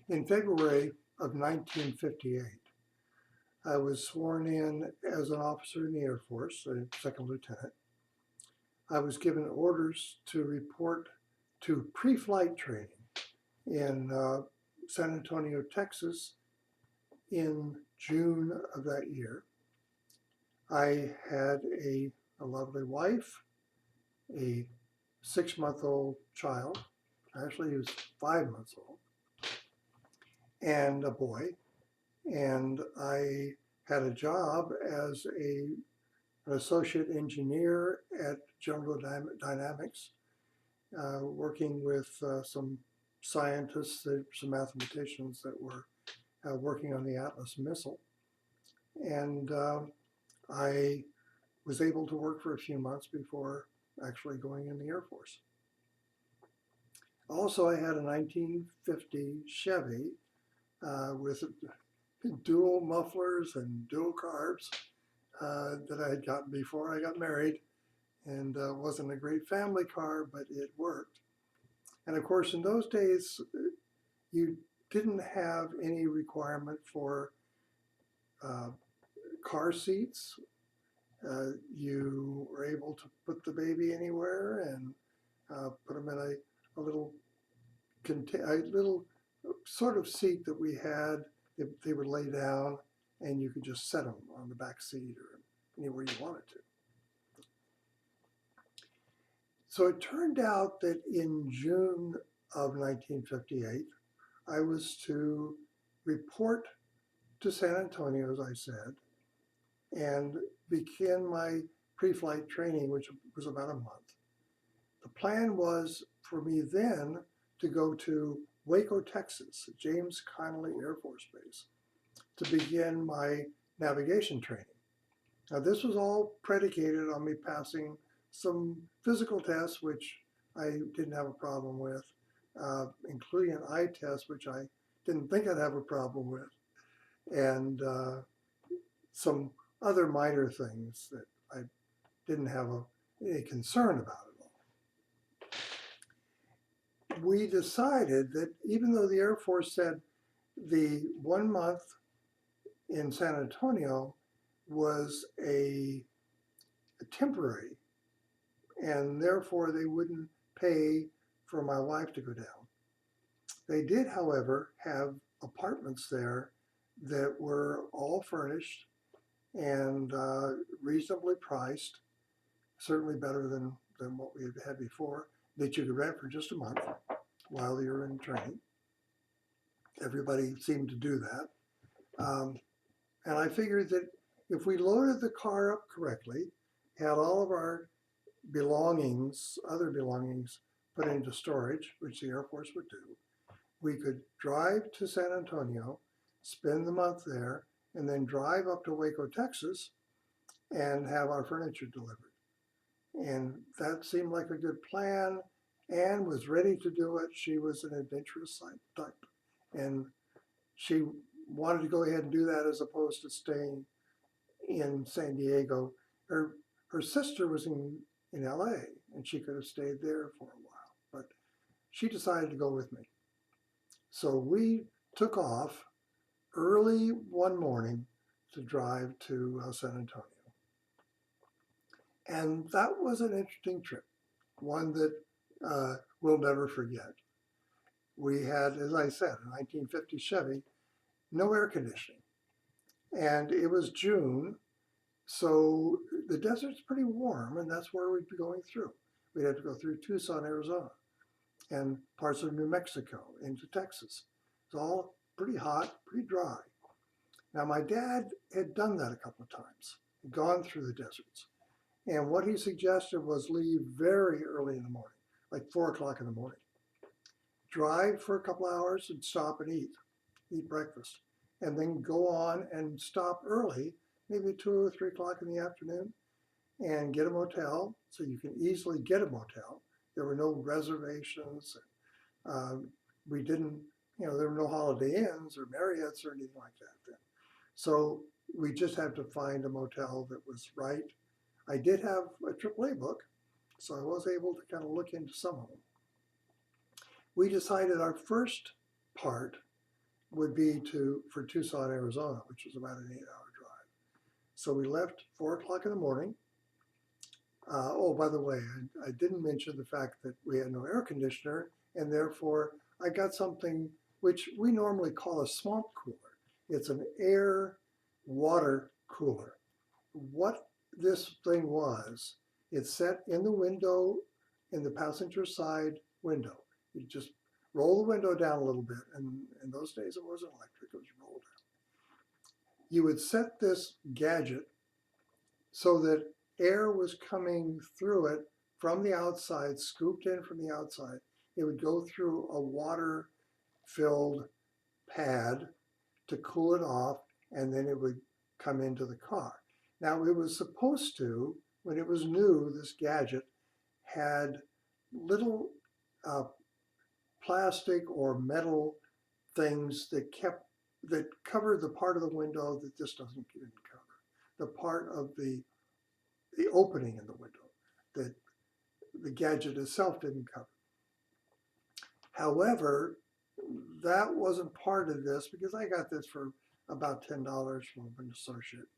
In February of 1958, I was sworn in as an officer in the Air Force, a second lieutenant. I was given orders to report to pre-flight training in San Antonio, Texas in June of that year. I had a lovely wife, a 6-month-old child, actually he was 5 months old, and a boy. And I had a job as an associate engineer at General Dynamics, working with some scientists, some mathematicians that were working on the Atlas missile. And I was able to work for a few months before actually going in the Air Force. Also, I had a 1950 Chevy with dual mufflers and dual carbs that I had gotten before I got married. And wasn't a great family car, but it worked. And of course, in those days, you didn't have any requirement for uh, car seats. You were able to put the baby anywhere and put them in a little sort of seat that we had. They would lay down, and you could just set them on the back seat or anywhere you wanted to. So it turned out that in June of 1958, I was to report to San Antonio, as I said, and begin my pre-flight training, which was about a month. The plan was for me then to go to Waco, Texas, James Connolly Air Force Base, to begin my navigation training. Now, this was all predicated on me passing some physical tests, which I didn't have a problem with, including an eye test, which I didn't think I'd have a problem with, and some other minor things that I didn't have any concern about at all. We decided that even though the Air Force said the 1 month in San Antonio was a temporary, and therefore they wouldn't pay for my wife to go down. They did, however, have apartments there that were all furnished and reasonably priced, certainly better than what we had had before, that you could rent for just a month while you're in training. Everybody seemed to do that. And I figured that if we loaded the car up correctly, had all of our belongings, other belongings, put into storage, which the Air Force would do, we could drive to San Antonio, spend the month there, and then drive up to Waco, Texas, and have our furniture delivered. And that seemed like a good plan. Anne was ready to do it. She was an adventurous type, and she wanted to go ahead and do that as opposed to staying in San Diego. Her sister was in LA, and she could have stayed there for a while, but she decided to go with me. So we took off early one morning to drive to San Antonio. And that was an interesting trip, one that we'll never forget. We had, as I said, a 1950 Chevy, no air conditioning. And it was June, so the desert's pretty warm, and that's where we'd be going through. We'd have to go through Tucson, Arizona, and parts of New Mexico into Texas. It's all pretty hot, pretty dry. Now, my dad had done that a couple of times, gone through the deserts. And what he suggested was leave very early in the morning, like 4 o'clock in the morning. Drive for a couple hours and stop and eat breakfast. And then go on and stop early, maybe 2 or 3 o'clock in the afternoon, and get a motel, so you can easily get a motel. There were no reservations. We didn't, there were no Holiday Inns or Marriotts or anything like that then. So we just had to find a motel that was right. I did have a AAA book, so I was able to kind of look into some of them. We decided our first part would be for Tucson, Arizona, which was about an 8-hour drive. So we left 4 o'clock in the morning. Oh, by the way, I didn't mention the fact that we had no air conditioner, and therefore I got something which we normally call a swamp cooler. It's an air water cooler. What this thing was, it's set in the window, in the passenger side window. You just roll the window down a little bit, and in those days it wasn't electric, it was rolled down. You would set this gadget so that air was coming through it from the outside, scooped in from the outside. It would go through a water filled pad to cool it off, and then it would come into the car. Now, it was supposed to, when it was new, this gadget had little uh, plastic or metal things that covered the part of the window that this didn't cover. The part of the opening in the window that the gadget itself didn't cover. However, that wasn't part of this because I got this for about $10 from an associate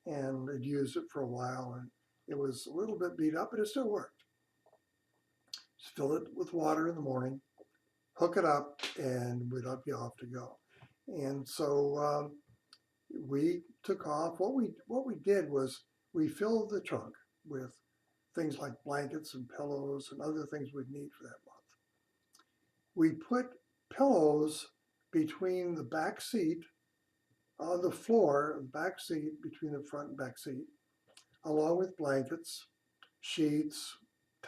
and had used it for a while, and it was a little bit beat up, but it still worked. Just fill it with water in the morning, hook it up, and we'd be off to go. And so we took off. What we did was we filled the trunk with things like blankets and pillows and other things we'd need for that month. We put pillows between the back seat on the floor, the back seat between the front and back seat, along with blankets, sheets,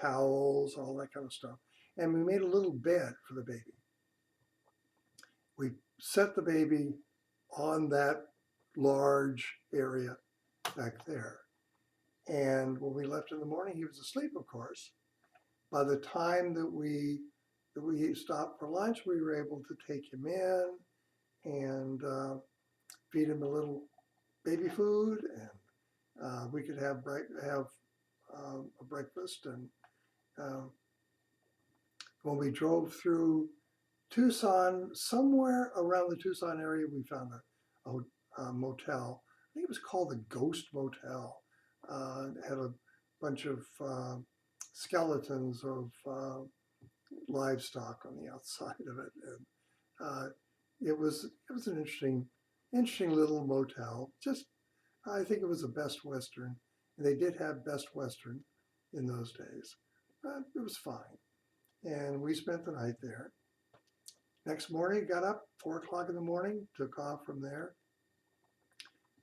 towels, all that kind of stuff. And we made a little bed for the baby. We set the baby on that large area back there. And when we left in the morning, he was asleep, of course. By the time that we stopped for lunch, we were able to take him in and feed him a little baby food, and we could have a breakfast. And when we drove through Tucson, somewhere around the Tucson area, we found a motel. I think it was called the Ghost Motel. It had a bunch of skeletons of livestock on the outside of it. And it was an interesting little motel. Just I think it was a Best Western, and they did have Best Western in those days. It was fine, and we spent the night there. Next morning, got up 4 o'clock in the morning, took off from there,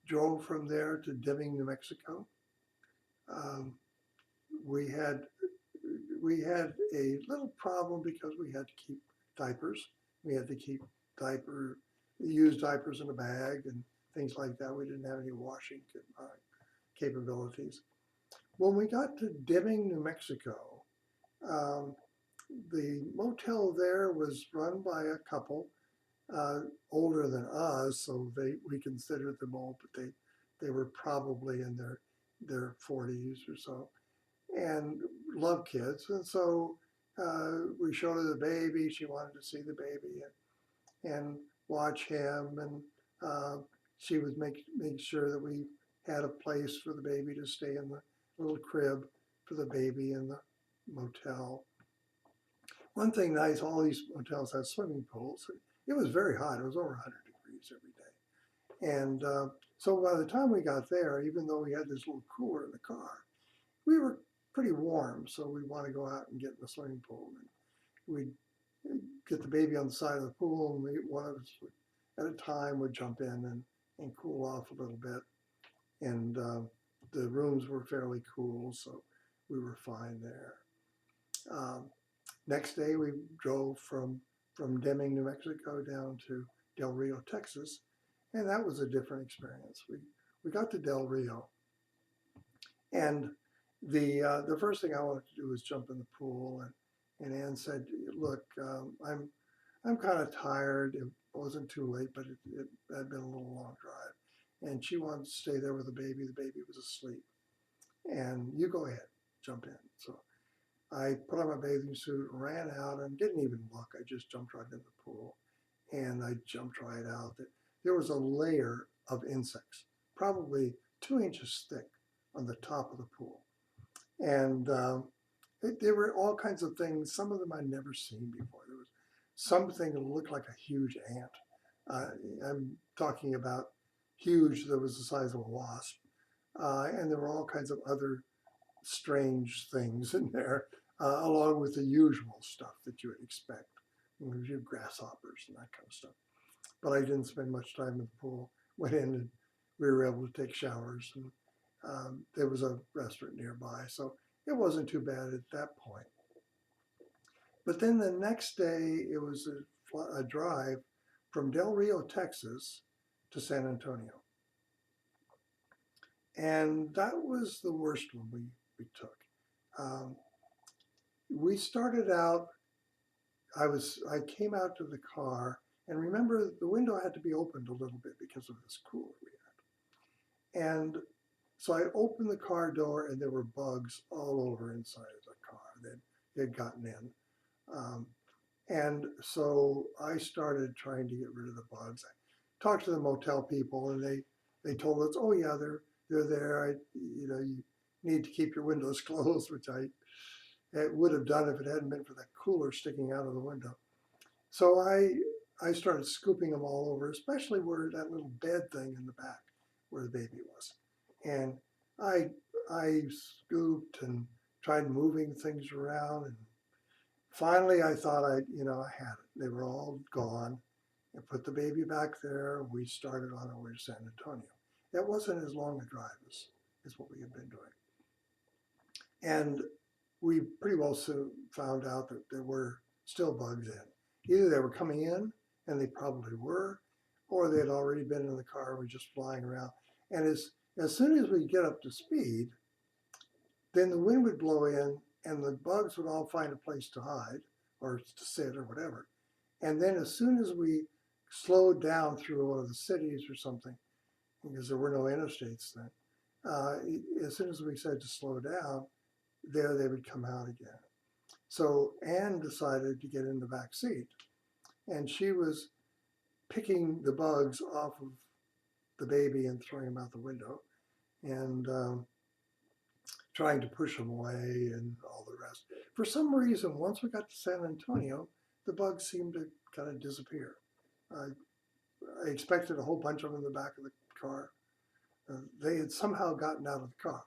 drove from there to Deming, New Mexico. Um, we had a little problem because we had to keep diapers. We had to keep used diapers in a bag and things like that. We didn't have any washing capabilities. When we got to Deming, New Mexico, the motel there was run by a couple older than us, so we considered them old, but they were probably in their 40s or so, and loved kids. And so we showed her the baby. She wanted to see the baby and watch him, and she was making sure that we had a place for the baby to stay in the little crib for the baby in the motel. One thing nice, all these motels had swimming pools. It was very hot. It was over 100 degrees every day. And so by the time we got there, even though we had this little cooler in the car, we were pretty warm. So we want to go out and get in the swimming pool. And we'd get the baby on the side of the pool, and one of us at a time would jump in and cool off a little bit. And the rooms were fairly cool, so we were fine there. Next day, we drove from Deming, New Mexico, down to Del Rio, Texas, and that was a different experience. We got to Del Rio, and the first thing I wanted to do was jump in the pool, and Ann said, "Look, I'm kind of tired. It wasn't too late, but it had been a little long drive, and she wanted to stay there with the baby. The baby was asleep, and you go ahead, jump in." So I put on my bathing suit, ran out, and didn't even look. I just jumped right in the pool and I jumped right out. There was a layer of insects, probably 2 inches thick, on the top of the pool. And there were all kinds of things. Some of them I'd never seen before. There was something that looked like a huge ant. Uh, I'm talking about huge, that was the size of a wasp. And there were all kinds of other strange things in there, along with the usual stuff that you would expect, your grasshoppers and that kind of stuff. But I didn't spend much time in the pool. Went in and we were able to take showers, and there was a restaurant nearby, so it wasn't too bad at that point. But then the next day, it was a drive from Del Rio, Texas to San Antonio. And that was the worst one we took. Um, we started out, I came out to the car, and remember the window had to be opened a little bit because of this cooler we had. And so I opened the car door, and there were bugs all over inside of the car that had gotten in. And so I started trying to get rid of the bugs. I talked to the motel people, and they told us, oh yeah, they're there. You need to keep your windows closed, which I would have done if it hadn't been for that cooler sticking out of the window. So I started scooping them all over, especially where that little bed thing in the back where the baby was. And I scooped and tried moving things around, and finally I thought I had it. They were all gone. I put the baby back there. We started on our way to San Antonio. That wasn't as long a drive as what we had been doing. And we pretty well soon found out that there were still bugs in. Either they were coming in, and they probably were, or they had already been in the car and were just flying around. And as soon as we get up to speed, then the wind would blow in, and the bugs would all find a place to hide or to sit or whatever. And then as soon as we slowed down through one of the cities or something, because there were no interstates then, as soon as we said to slow down, there they would come out again. So Anne decided to get in the back seat, and she was picking the bugs off of the baby and throwing them out the window, and trying to push them away and all the rest. For some reason, once we got to San Antonio, the bugs seemed to kind of disappear. I expected a whole bunch of them in the back of the car. They had somehow gotten out of the car.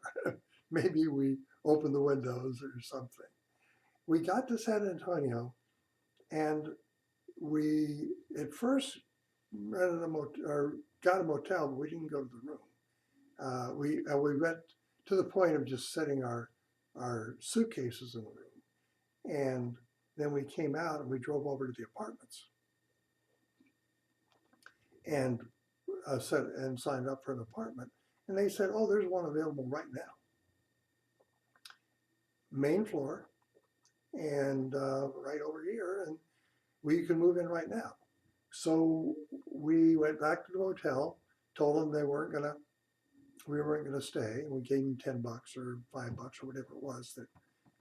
Maybe we opened the windows or something. We got to San Antonio, and we at first rented a motel, or got a motel, but we didn't go to the room. We went to the point of just setting our suitcases in the room, and then we came out and we drove over to the apartments, and signed up for an apartment. And they said, "Oh, there's one available right now, main floor, and right over here, and we can move in right now." So we went back to the motel, told them we weren't gonna stay, and we gave them $10 or $5 or whatever it was that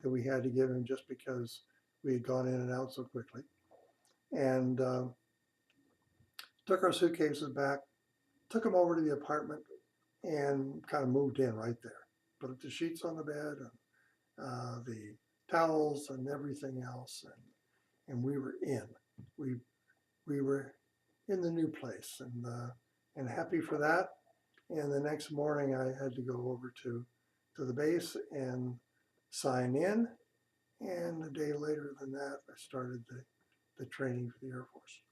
we had to give him just because we had gone in and out so quickly, and took our suitcases back, took them over to the apartment, and kind of moved in right there. Put the sheets on the bed, and the towels and everything else, and we were in. We were in the new place, and happy for that. And the next morning, I had to go over to the base and sign in. And a day later than that, I started the training for the Air Force.